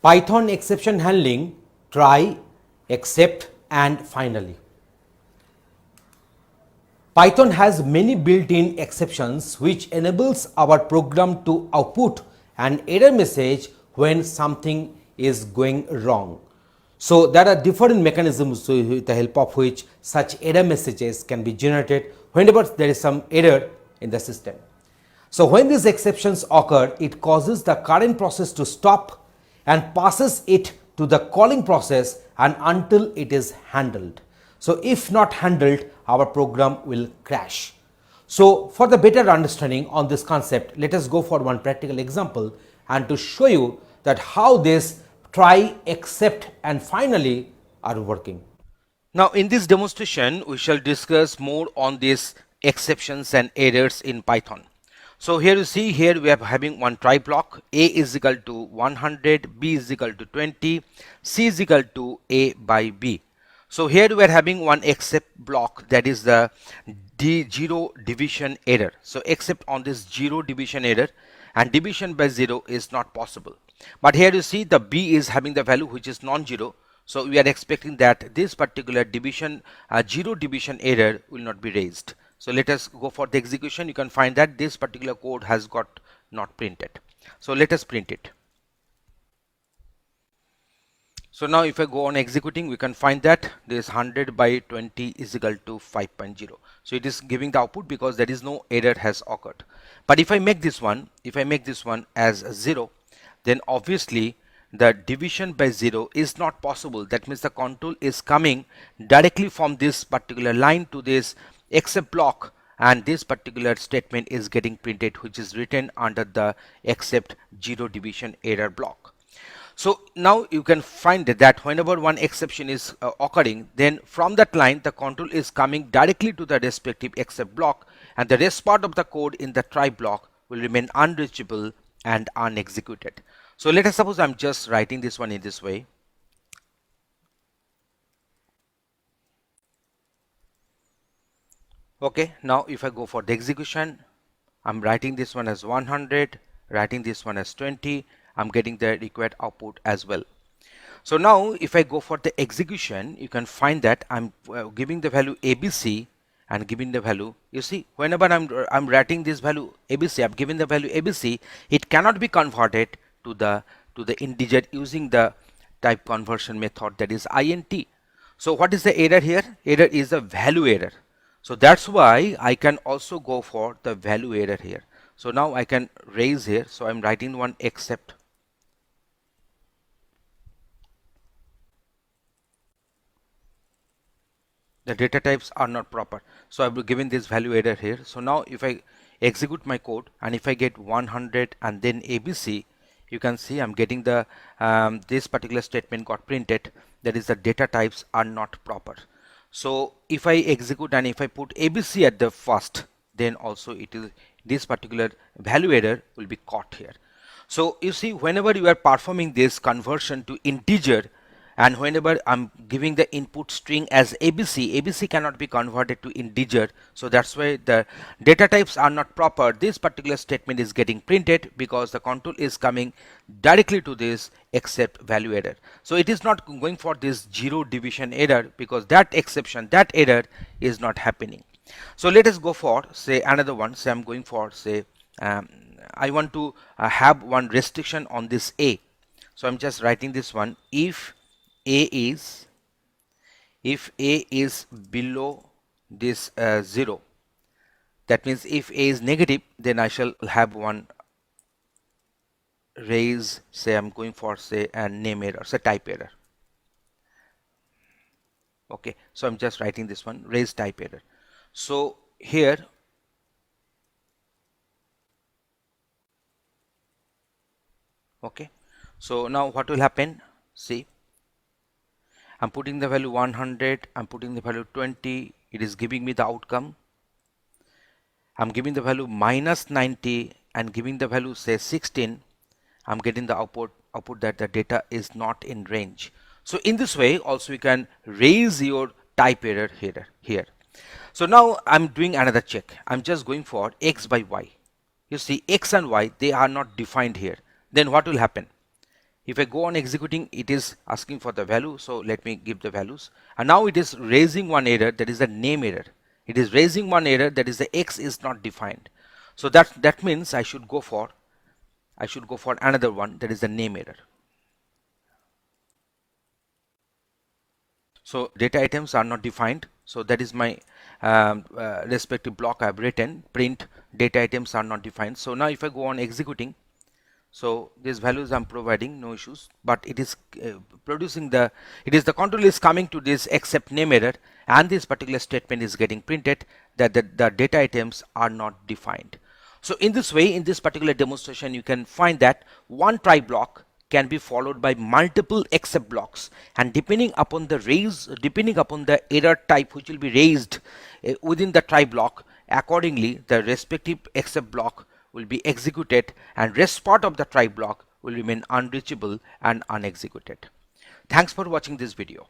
Python exception handling, try, except and finally. Python has many built-in exceptions which enables our program to output an error message when something is going wrong. So there are different mechanisms with the help of which such error messages can be generated whenever there is some error in the system. So when these exceptions occur, it causes the current process to stop and passes it to the calling process and until it is handled. So if not handled, our program will crash. So for the better understanding on this concept, let us go for one practical example and to show you that how this try, except and finally are working. Now in this demonstration, we shall discuss more on these exceptions and errors in Python. So here you see, here we are having one try block. A is equal to 100, B is equal to 20, C is equal to A by B. So here we are having one except block, that is the zero division error. So except on this zero division error, and division by 0 is not possible. But here you see the B is having the value which is non-zero. So we are expecting that this particular division, zero division error will not be raised. So let us go for the execution. You can find that this particular code has got not printed. So let us print it. So now if I go on executing, we can find that this 100 by 20 is equal to 5.0. So it is giving the output because there is no error has occurred. But if I make this one as 0, then obviously the division by 0 is not possible. That means the control is coming directly from this particular line to this except block, and this particular statement is getting printed, which is written under the except zero division error block. So now you can find that whenever one exception is occurring, then from that line the control is coming directly to the respective except block, and the rest part of the code in the try block will remain unreachable and unexecuted. So let us suppose I'm just writing this one in this way. Okay, now if I go for the execution, I'm writing this one as 100, writing this one as 20, I'm getting the required output as well. So now if I go for the execution, you can find that I'm giving the value ABC and giving the value, you see, whenever I'm writing this value ABC, I'm giving the value ABC, it cannot be converted to the integer using the type conversion method, that is int. So what is the error here? Error is a value error. So that's why I can also go for the value error here. So now I can raise here. So I'm writing one except. The data types are not proper. So I've given this value error here. So now if I execute my code and if I get 100 and then ABC, you can see I'm getting the this particular statement got printed, that is the data types are not proper. So if I execute and if I put ABC at the first, then also it is this particular value error will be caught here. So you see, whenever you are performing this conversion to integer, and whenever I'm giving the input string as ABC, ABC cannot be converted to integer. So that's why the data types are not proper. This particular statement is getting printed because the control is coming directly to this except value error. So it is not going for this zero division error because that exception, that error is not happening. So let us go for say another one. Say I'm going for say I want to have one restriction on this A. So I'm just writing this one. If A is below this 0, that means if A is negative, then I shall have one raise, say I'm going for say a name error, say type error. Okay, so I'm just writing this one, raise type error. So here okay, so now what will happen? See, I'm putting the value 100, I'm putting the value 20, it is giving me the outcome. I'm giving the value minus 90 and giving the value say 16, I'm getting the output that the data is not in range. So in this way also you can raise your type error here. So now I'm doing another check. I'm just going for x by y. You see, x and y, they are not defined here. Then what will happen? If I go on executing, it is asking for the value, so let me give the values. And now it is raising one error, that is the name error. It is raising one error, that is the X is not defined. So that means I should go for another one, that is the name error. So data items are not defined, so that is my respective block I have written, print data items are not defined. So now if I go on executing, so these values I'm providing, no issues, but it is producing the control is coming to this except name error, and this particular statement is getting printed that the data items are not defined. So in this way, in this particular demonstration, you can find that one try block can be followed by multiple except blocks, and depending upon the error type which will be raised within the try block, accordingly the respective except block will be executed, and rest part of the try block will remain unreachable and unexecuted. Thanks for watching this video.